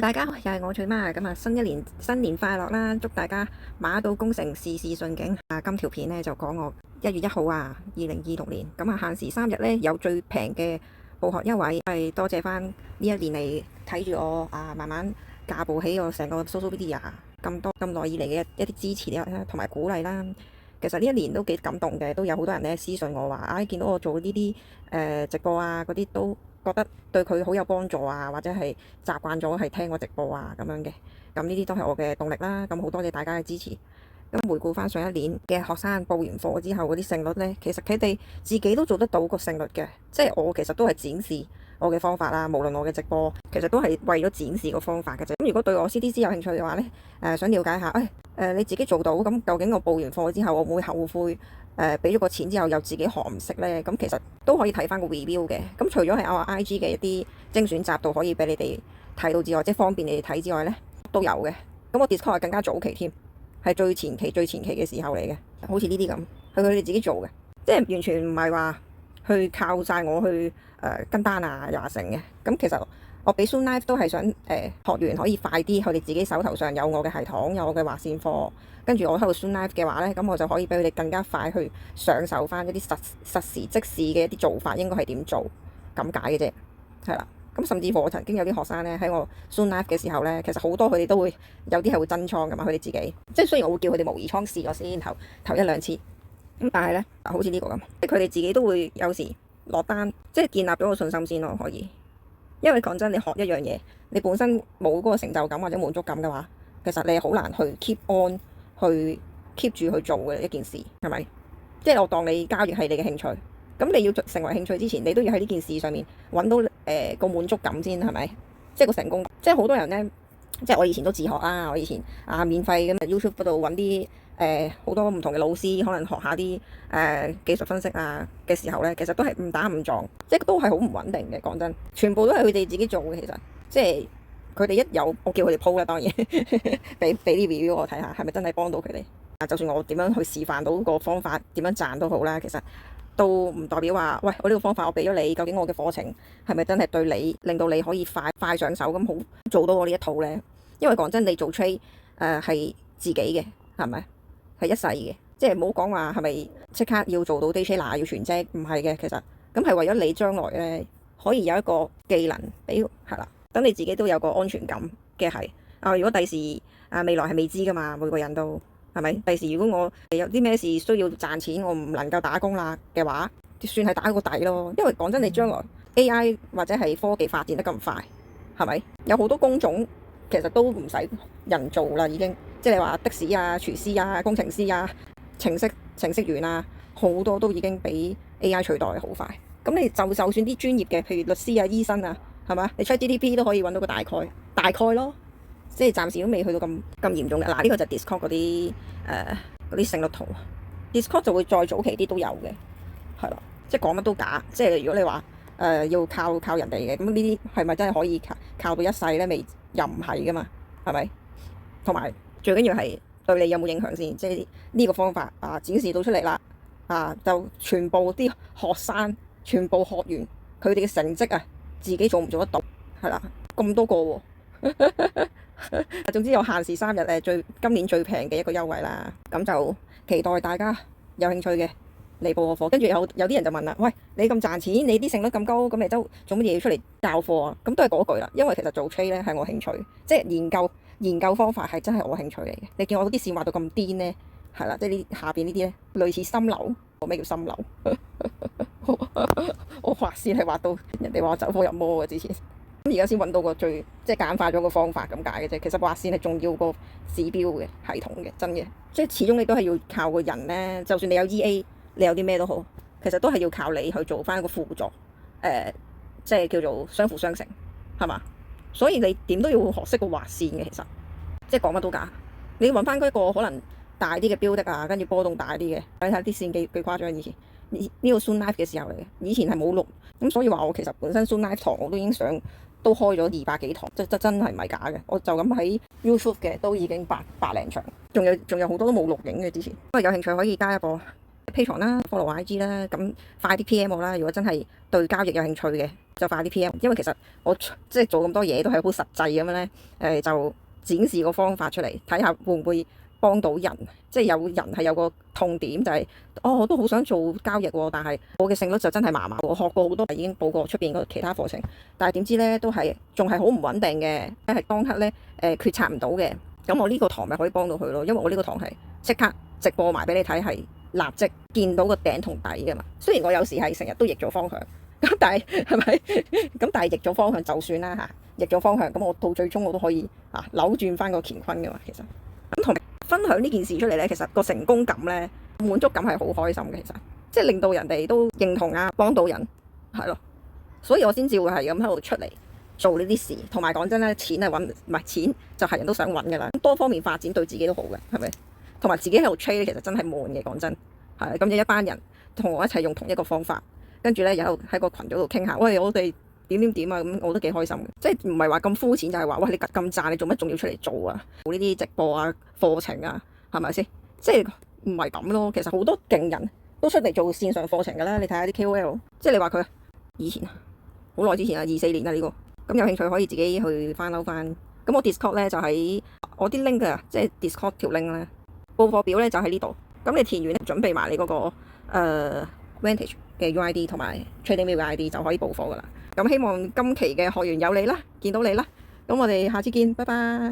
大家好，又係我翠媽咁啊！新年快樂啦，祝大家馬到功成，事事順境。今條片呢就講我1月1號2026年咁啊，限時3日呢有最平嘅報學優惠，係多謝翻呢一年嚟睇住我慢慢架步起我成個 social media 咁耐以嚟嘅一啲支持同埋鼓勵啦。其實呢一年都幾感動嘅，都有好多人呢私信我話，見到我做呢啲直播嗰啲都覺得對佢好有幫助或者係習慣咗係聽我直播咁樣嘅。咁呢啲都係我嘅動力啦。咁好多謝大家嘅支持。咁回顧翻上一年嘅學生報完課之後嗰啲勝率呢，其實佢哋自己都做得到個勝率嘅，即係我其實都係展示我嘅方法啦。無論我嘅直播，其實都係為咗展示個方法嘅啫。咁如果對我 CDC 有興趣嘅話呢，想了解下，你自己做到咁，究竟我報完課之後，我會唔會後悔？俾咗個錢之後又自己學唔識呢？咁其實都可以睇翻個 review 嘅。咁除咗係我 IG 嘅一啲精選集度可以俾你哋睇到之外，即係方便你哋睇之外呢，都有嘅。咁我 Discord 係更加早期添，係最前期嘅時候嚟嘅，好似呢啲咁係佢哋自己做嘅，即係完全唔係話去靠晒我去跟單又成嘅。咁其實我俾 Zoom Live 都係想學員可以快啲，佢哋自己手頭上有我嘅系統，有我嘅劃線課，跟住我喺度 Zoom Live 嘅話呢，咁我就可以俾佢哋更加快去上手翻一啲實時即時嘅一啲做法，應該係點做咁解嘅啫，係啦。咁甚至乎我曾經有啲學生呢，喺我 Zoom Live 嘅時候呢，其實好多佢哋都會有啲係會真倉噶嘛，佢哋自己即係雖然我會叫佢哋模擬倉試咗先，頭1-2次咁，但係呢，好似呢個咁，佢哋自己都會有時落單，即係建立咗個信心先咯，可以。因為講真，你學一樣嘢，你本身冇嗰個成就感或者滿足感嘅話，其實你好難去 keep on 去 keep 住去做嘅一件事，係咪？即係我當你交易係你嘅興趣，咁你要成為興趣之前，你都要喺呢件事上面揾到個滿足感先，係咪？即係個成功。即係好多人呢，即係我以前都自學啦，我以前免費咁 YouTube 嗰度揾啲好多唔同嘅老師，可能學下啲技術分析嘅時候呢，其實都係誤打誤撞，即係都係好唔穩定嘅。講真，全部都係佢哋自己做嘅。其實即係佢哋一有我叫佢哋鋪啦，當然俾啲 review 我睇下，係咪真係幫到佢哋？就算我點樣去示範到個方法點樣賺都好啦，其實都唔代表話，喂，我呢個方法我俾咗你，究竟我嘅課程係咪真係對你令到你可以快上手咁好做到我呢一套呢？因為講真，你做 trade 係自己嘅，係咪？係一世嘅，即係唔好講話係咪即刻要做到 day trader 要全職，唔係嘅。其實咁係為咗你將來呢，可以有一個技能俾係啦，等你自己都有個安全感嘅係。如果第時未來係未知噶嘛，每個人都係咪？第時如果我有啲咩事需要賺錢，我唔能夠打工啦嘅話，算係打個底咯。因為講真，你將來 AI 或者係科技發展得咁快，係咪有好多工種其實都唔使人做啦，已經。即係你話的士廚師工程師程式員好多都已經俾 AI 取代好快。咁你就算啲專業嘅，譬如律師醫生係嘛？你 ChatGPT 都可以揾到個大概咯。即係暫時都未去到咁嚴重嘅。呢個就 Discord 嗰啲勝率圖。Discord 就會再早期啲都有嘅，係咯。即係講乜都假。即係如果你話要靠人哋嘅，咁呢啲係咪真係可以靠到一世呢？未又唔係噶嘛，係咪？同埋最緊要係對你有冇影響先，即係呢個方法展示到出嚟啦，就全部啲學生、全部學員佢哋嘅成績自己做唔做得到？係啦，咁多個喎。總之有限時3日今年最平嘅一個優惠啦，咁就期待大家有興趣嘅嚟報我課。跟住有啲人就問啦，喂，你咁賺錢，你啲勝率咁高，咁你都做乜嘢要出嚟教課啊？咁都係嗰句啦，因為其實做 trade 咧係我興趣，即係研究方法係真係我興趣嚟嘅。你見我啲線畫到咁癲呢？係啦，即係呢下邊呢啲咧類似心流。咩叫心流？我畫線係畫到人哋話我走火入魔嘅之前。咁而家先揾到個最即係簡化咗個方法咁解嘅啫。其實畫線係重要個指標嘅系統嘅，真嘅。即係始終你都係要靠個人呢。就算你有 EA， 你有啲咩都好，其實都係要靠你去做翻一個輔助，即係叫做相輔相成，係嘛？所以你點都要學識個畫線嘅，其實即係講乜都假。你要揾翻嗰個可能大啲嘅標的跟住波動大啲嘅，睇下啲線幾誇張。以前呢個 Zoom Live 嘅時候嚟嘅，以前係冇錄，咁所以話我其實本身 Zoom Live 堂我都已經都開咗200幾堂，真係唔係假嘅。我就咁喺 YouTube 嘅都已經百零場，仲有好多都冇錄影嘅之前。不過有興趣可以加一個 Patreon 啦，follow 我 IG 啦，咁快啲 PM 我啦。如果真係對交易有興趣嘅，就快啲 PM。因為其實我即係做咁多嘢都係好實際咁樣咧，就展示個方法出嚟，睇下會唔會幫到人。即係有人係有個痛點就係，我都好想做交易喎，但係我嘅勝率就真係麻麻。我學過好多，已經報過出邊個其他課程，但係點知咧都係仲係好唔穩定嘅，即係當刻咧決策唔到嘅。咁我呢個堂咪可以幫到佢咯，因為我呢個堂係即刻直播埋俾你睇，係立即見到個頂同底噶嘛。雖然我有時係成日都逆咗方向，咁但係係咪？咁但係逆咗方向就算啦嚇，逆咗方向咁我到最終我都可以扭轉翻個乾坤噶嘛。其實咁同分享呢件事出嚟咧，其實個成功感咧、滿足感係好開心嘅。其實即係令到人哋都認同幫到人係咯，所以我先至會係咁喺度出嚟做呢啲事。同埋講真咧，錢係揾唔係錢就係人都想揾噶啦。多方面發展對自己都好嘅，係咪？同埋自己喺度 trade 其實真係悶嘅，講真係咁。有一班人同我一齊用同一個方法，跟住咧又喺個群組度傾下，喂，我哋點啊，咁我都幾開心嘅。即係唔係話咁膚淺，就係話喂，你咁賺，你做乜仲要出嚟做啊？做呢啲直播啊、課程啊，係咪先？即係唔係咁咯？其實好多勁人都出嚟做線上課程㗎啦。你睇下啲 KOL，即係你話佢以前好耐之前啊，24年啦呢個。咁有興趣可以自己去翻撈翻。咁我 Discord 咧就喺我啲 link 啊，即係 Discord 條 link 咧，報課表咧就喺呢度。咁你填完準備埋你嗰個Vantage 嘅 UID 同埋 TradingView 嘅 ID 就可以報課㗎啦。咁希望今期嘅學員有你啦，見到你啦。咁我哋下次見，拜拜。